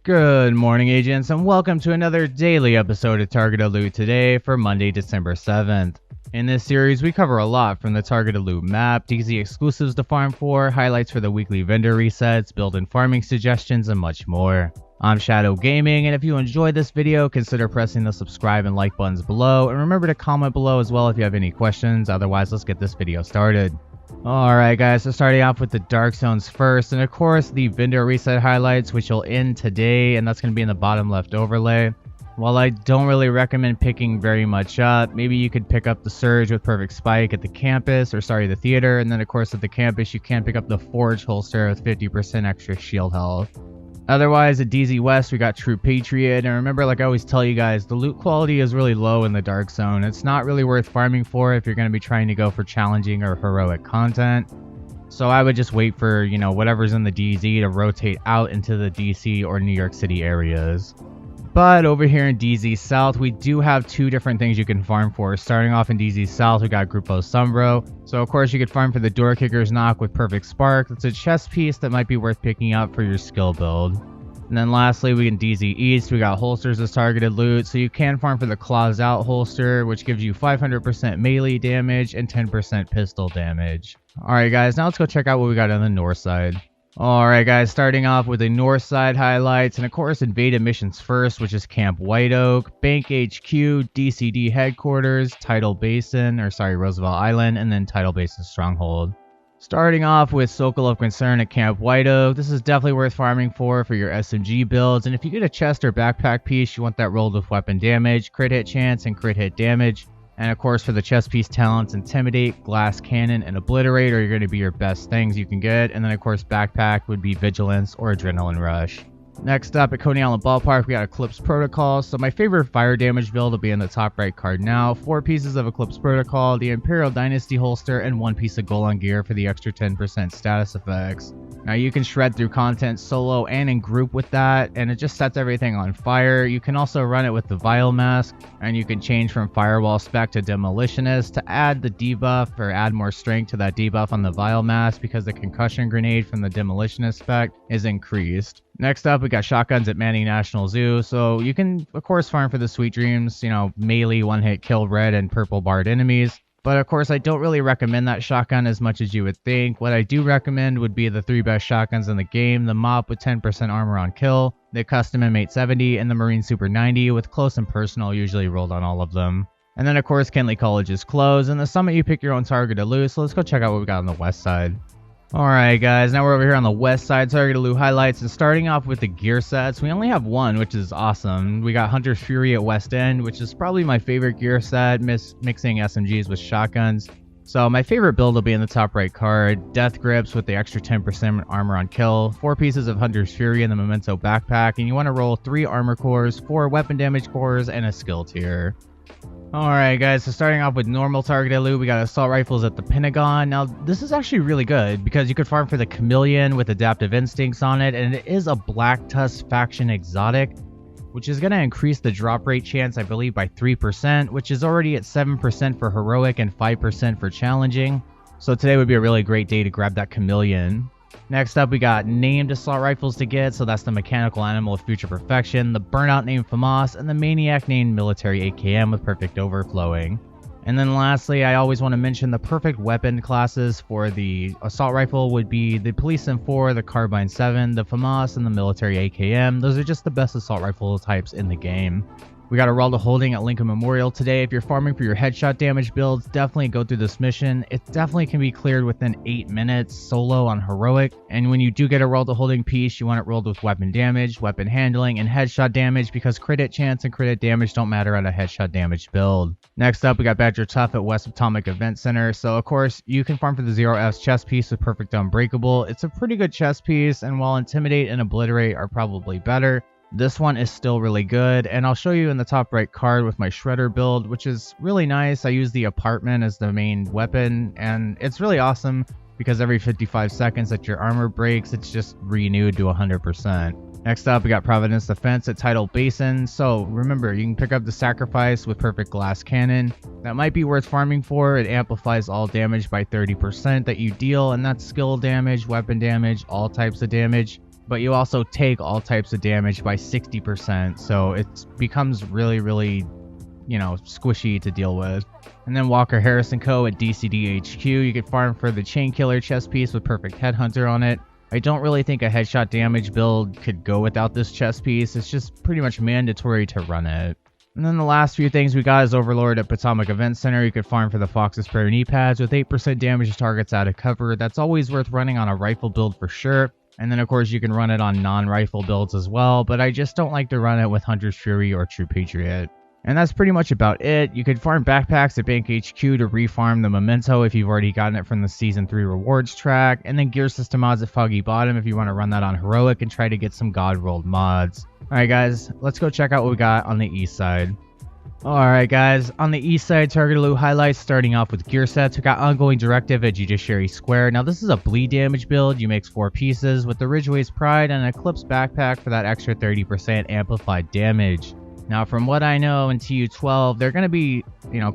Good morning, agents, and welcome to another daily episode of Targeted Loot today for Monday, December 7th. In this series, we cover a lot from the Targeted Loot map, DZ exclusives to farm for, highlights for the weekly vendor resets, build and farming suggestions, and much more. I'm Shadow Gaming, and if you enjoyed this video, consider pressing the subscribe and like buttons below, and remember to comment below as well if you have any questions. Otherwise, let's get this video started. Alright guys, so starting off with the Dark Zones first, and of course the vendor reset highlights, which will end today, and that's going to be in the bottom left overlay. While I don't really recommend picking very much up, maybe you could pick up the Surge with Perfect Spike at the campus, or the theater, and then of course at the campus you can pick up the Forge holster with 50% extra shield health. Otherwise, at DZ West, we got True Patriot, and remember, like I always tell you guys, the loot quality is really low in the Dark Zone. It's not really worth farming for if you're going to be trying to go for challenging or heroic content. So I would just wait for, whatever's in the DZ to rotate out into the DC or New York City areas. But over here in DZ South, we do have two different things you can farm for. Starting off in DZ South, we got Grupo Sombro. So of course you could farm for the Door Kicker's Knock with Perfect Spark. It's a chest piece that might be worth picking up for your skill build. And then lastly, we in DZ East, we got holsters as targeted loot. So you can farm for the Claws Out holster, which gives you 500% melee damage and 10% pistol damage. Alright guys, now let's go check out what we got on the north side. Alright guys, starting off with the north side highlights, and of course invaded missions first, which is Camp White Oak, Bank HQ, DCD headquarters, Roosevelt Island, and then Tidal Basin Stronghold. Starting off with Circle of Concern at Camp White Oak, this is definitely worth farming for your SMG builds, and if you get a chest or backpack piece, you want that rolled with weapon damage, crit hit chance, and crit hit damage. And of course for the chest piece talents, Intimidate, Glass Cannon, and Obliterate are going to be your best things you can get. And then of course backpack would be Vigilance or Adrenaline Rush. Next up at Coney Island Ballpark, we got Eclipse Protocol. So my favorite fire damage build will be in the top right card now. 4 pieces of Eclipse Protocol, the Imperial Dynasty holster, and 1 piece of Golan gear for the extra 10% status effects. Now you can shred through content solo and in group with that, and it just sets everything on fire. You can also run it with the Vial Mask, and you can change from Firewall Spec to Demolitionist to add the debuff or add more strength to that debuff on the Vial Mask because the concussion grenade from the Demolitionist spec is increased. Next up, we got shotguns at Manning National Zoo. So you can, of course, farm for the Sweet Dreams, melee one-hit kill red and purple barred enemies. But of course, I don't really recommend that shotgun as much as you would think. What I do recommend would be the 3 best shotguns in the game, the Mop with 10% armor on kill, the Custom M870, and the Marine Super 90 with close and personal usually rolled on all of them. And then of course, Kentley College is closed, and the Summit you pick your own target to lose, so let's go check out what we got on the west side. Alright guys, now we're over here on the west side, targeted loot highlights, and starting off with the gear sets, we only have one, which is awesome. We got Hunter's Fury at West End, which is probably my favorite gear set, mixing SMGs with shotguns. So my favorite build will be in the top right card, Death Grips with the extra 10% armor on kill, 4 pieces of Hunter's Fury in the Memento backpack, and you want to roll 3 armor cores, 4 weapon damage cores, and a skill tier. Alright guys, so starting off with normal targeted loot, we got assault rifles at the Pentagon. Now this is actually really good because you could farm for the Chameleon with adaptive instincts on it, and it is a Black Tusk faction exotic, which is going to increase the drop rate chance I believe by 3%, which is already at 7% for heroic and 5% for challenging. So today would be a really great day to grab that Chameleon. Next up, we got named assault rifles to get, so that's the Mechanical Animal of Future Perfection, the Burnout named FAMAS, and the Maniac named Military AKM with Perfect Overflowing. And then lastly, I always want to mention the perfect weapon classes for the assault rifle would be the Police M4, the Carbine 7, the FAMAS, and the Military AKM. Those are just the best assault rifle types in the game. We got a Heraldo Holding at Lincoln Memorial today. If you're farming for your headshot damage builds, definitely go through this mission. It definitely can be cleared within 8 minutes solo on heroic. And when you do get a Heraldo Holding piece, you want it rolled with weapon damage, weapon handling, and headshot damage because crit hit chance and crit hit damage don't matter on a headshot damage build. Next up, we got Badger Tough at West Atomic Event Center. So of course, you can farm for the 0F's chest piece with Perfect Unbreakable. It's a pretty good chest piece, and while Intimidate and Obliterate are probably better, this one is still really good, and I'll show you in the top right card with my Shredder build, which is really nice. I use the Apartment as the main weapon, and it's really awesome. because every 55 seconds that your armor breaks, it's just renewed to 100%. Next up, we got Providence Defense at Tidal Basin. So remember, you can pick up the Sacrifice with Perfect Glass Cannon. That might be worth farming for. It amplifies all damage by 30% that you deal, and that's skill damage, weapon damage, all types of damage. But you also take all types of damage by 60%, so it becomes really, squishy to deal with. And then Walker Harrison Co. at DCD HQ. You can farm for the Chain Killer chest piece with Perfect Headhunter on it. I don't really think a headshot damage build could go without this chest piece. It's just pretty much mandatory to run it. And then the last few things we got is Overlord at Potomac Event Center. You could farm for the Fox's Prayer knee pads with 8% damage to targets out of cover. That's always worth running on a rifle build for sure. And then of course you can run it on non-rifle builds as well, but I just don't like to run it with Hunter's Fury or True Patriot. And that's pretty much about it. You could farm backpacks at Bank HQ to refarm the Memento if you've already gotten it from the Season 3 rewards track, and then gear system mods at Foggy Bottom if you want to run that on Heroic and try to get some God rolled mods. Alright guys, let's go check out what we got on the east side. Alright guys, on the east side, Target Loot highlights, starting off with gear sets. We got Ongoing Directive at Judiciary Square. Now this is a bleed damage build. You make 4 pieces with the Ridgeway's Pride and an Eclipse backpack for that extra 30% amplified damage. Now, from what I know in TU12, they're going to be,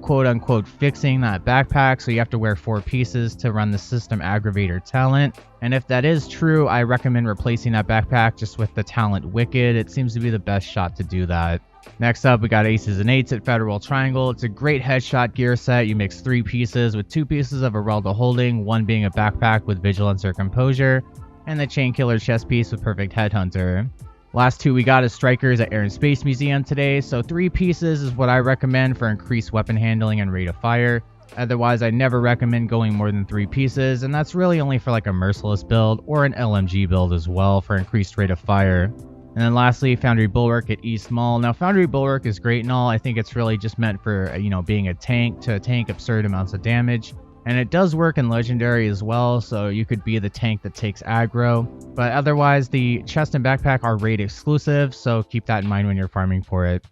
quote unquote, fixing that backpack, so you have to wear 4 pieces to run the System Aggravator talent. And if that is true, I recommend replacing that backpack just with the talent Wicked. It seems to be the best shot to do that. Next up, we got Aces and Eights at Federal Triangle. It's a great headshot gear set. You mix 3 pieces with 2 pieces of Arelda Holding, 1 being a backpack with Vigilance or Composure, and the Chain Killer chest piece with Perfect Headhunter. Last 2 we got is Strikers at Air and Space Museum today, so 3 pieces is what I recommend for increased weapon handling and rate of fire. Otherwise, I never recommend going more than 3 pieces, and that's really only for like a Merciless build or an LMG build as well for increased rate of fire. And then lastly, Foundry Bulwark at East Mall. Now, Foundry Bulwark is great and all. I think it's really just meant for, being a tank to tank absurd amounts of damage. And it does work in Legendary as well, so you could be the tank that takes aggro. But otherwise, the chest and backpack are raid exclusive, so keep that in mind when you're farming for it.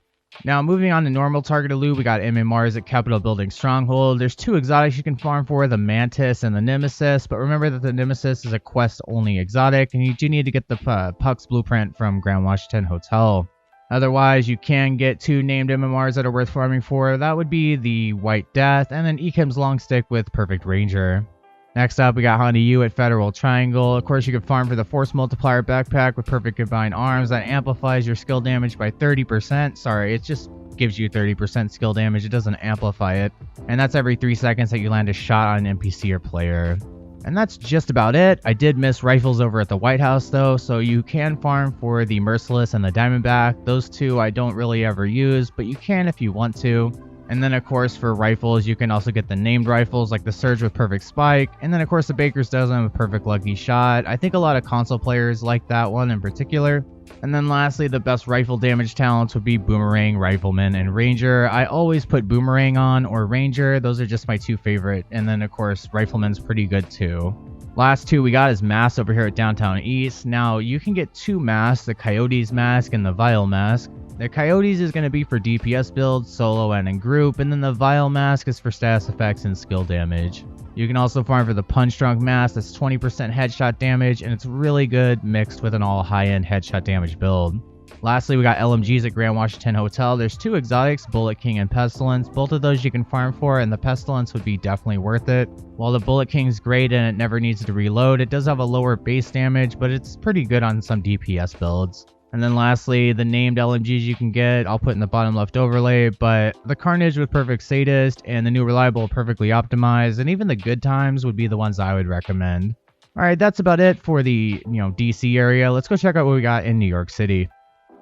Now, moving on to normal targeted loot, we got MMRs at Capitol Building Stronghold. There's 2 exotics you can farm for, the Mantis and the Nemesis, but remember that the Nemesis is a quest-only exotic, and you do need to get the Puck's Blueprint from Grand Washington Hotel. Otherwise, you can get 2 named MMRs that are worth farming for. That would be the White Death, and then Ekim's Long Stick with Perfect Ranger. Next up, we got Honda U at Federal Triangle. Of course, you can farm for the Force Multiplier backpack with Perfect Combined Arms. That amplifies your skill damage by 30%. Sorry, it just gives you 30% skill damage. It doesn't amplify it. And that's every 3 seconds that you land a shot on an NPC or player. And that's just about it. I did miss rifles over at the White House though, so you can farm for the Merciless and the Diamondback. Those 2 I don't really ever use, but you can if you want to. And then of course for rifles, you can also get the named rifles like the Surge with Perfect Spike, and then of course the Baker's Dozen with Perfect Lucky Shot. I think a lot of console players like that one in particular. And then lastly, the best rifle damage talents would be Boomerang, Rifleman, and Ranger. I always put Boomerang on or Ranger. Those are just my 2 favorite. And then of course, Rifleman's pretty good too. Last 2 we got is Mask over here at Downtown East. Now, you can get 2 masks, the Coyotes mask and the Vial mask. The Coyotes is going to be for DPS builds, solo and in group, and then the Vial mask is for status effects and skill damage. You can also farm for the Punch Drunk mask. That's 20% headshot damage, and it's really good mixed with an all high-end headshot damage build. Lastly, we got LMGs at Grand Washington Hotel. There's 2 exotics, Bullet King and Pestilence. Both of those you can farm for, and the Pestilence would be definitely worth it. While the Bullet King's great and it never needs to reload, it does have a lower base damage, but it's pretty good on some DPS builds. And then lastly, the named LMGs you can get, I'll put in the bottom left overlay, but the Carnage with Perfect Sadist and the new Reliable Perfectly Optimized, and even the Good Times would be the ones I would recommend. Alright, that's about it for the, DC area. Let's go check out what we got in New York City.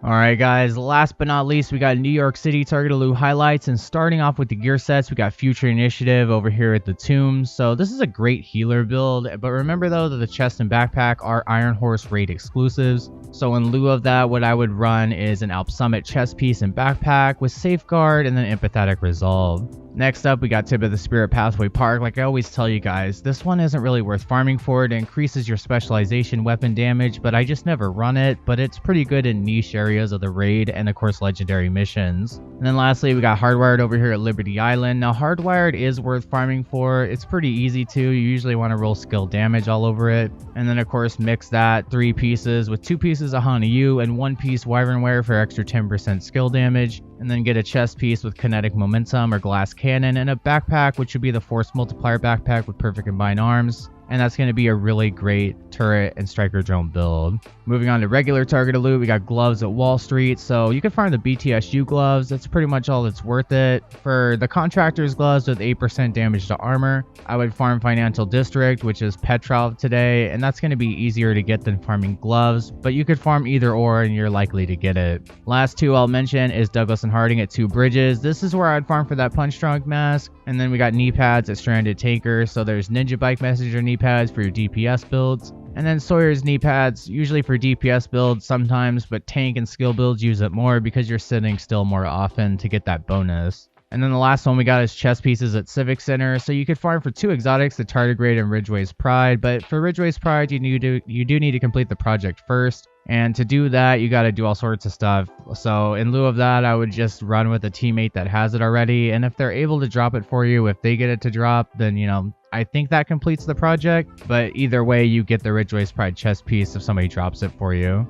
Alright guys, last but not least, we got New York City targeted loot highlights, and starting off with the gear sets, we got Future Initiative over here at the Tombs. So this is a great healer build, but remember though that the chest and backpack are Iron Horse raid exclusives. So in lieu of that, what I would run is an Alp Summit chest piece and backpack with Safeguard and then Empathetic Resolve. Next up, we got Tip of the Spirit Pathway Park. Like I always tell you guys, this one isn't really worth farming for. It increases your specialization weapon damage, but I just never run it. But it's pretty good in niche areas of the raid and of course legendary missions. And then lastly, we got Hardwired over here at Liberty Island. Now Hardwired is worth farming for. It's pretty easy too. You usually want to roll skill damage all over it. And then of course mix that 3 pieces with 2 pieces of Hana-Yu and 1 piece Wyvernware for extra 10% skill damage. And then get a chest piece with kinetic momentum or glass cannon and a backpack, which would be the force multiplier backpack with perfect combined arms. And that's going to be a really great turret and striker drone build. Moving on to regular targeted loot, we got gloves at Wall Street. So you can farm the BTSU gloves. That's pretty much all that's worth it. For the contractor's gloves with 8% damage to armor, I would farm Financial District, which is Petrov today. And that's going to be easier to get than farming gloves. But you could farm either or and you're likely to get it. Last 2 I'll mention is Douglas and Harding at 2 Bridges. This is where I'd farm for that Punch Drunk mask. And then we got knee pads at Stranded Tanker. So there's Ninja Bike Messenger knee pads for your DPS builds. And then Sawyer's knee pads, usually for DPS builds sometimes, but tank and skill builds use it more because you're sitting still more often to get that bonus. And then the last one we got is chest pieces at Civic Center. So you could farm for 2 exotics, the Tardigrade and Ridgeway's Pride. But for Ridgeway's Pride, you do need to complete the project first. And to do that, you got to do all sorts of stuff. So in lieu of that, I would just run with a teammate that has it already. And if they're able to drop it for you, if they get it to drop, then, you know, I think that completes the project. But either way, you get the Ridgeway's Pride chest piece if somebody drops it for you.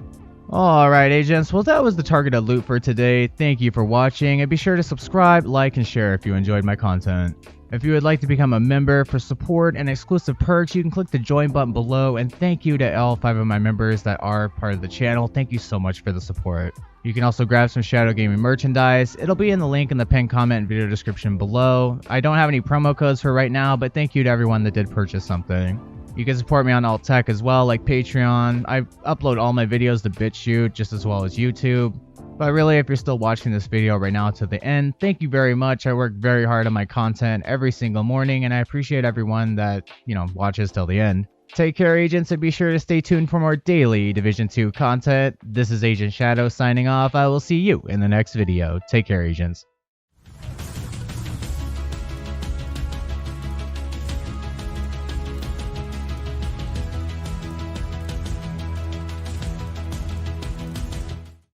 Alright agents, well that was the targeted loot for today. Thank you for watching, and be sure to subscribe, like, and share if you enjoyed my content. If you would like to become a member for support and exclusive perks, you can click the join button below, and thank you to all 5 of my members that are part of the channel. Thank you so much for the support. You can also grab some Shadow Gaming merchandise. It'll be in the link in the pinned comment and video description below. I don't have any promo codes for right now, but thank you to everyone that did purchase something. You can support me on alt tech as well, like Patreon. I upload all my videos to BitChute just as well as YouTube. But really, if you're still watching this video right now to the end, thank you very much. I work very hard on my content every single morning, and I appreciate everyone that, watches till the end. Take care, agents, and be sure to stay tuned for more daily Division 2 content. This is Agent Shadow signing off. I will see you in the next video. Take care, agents.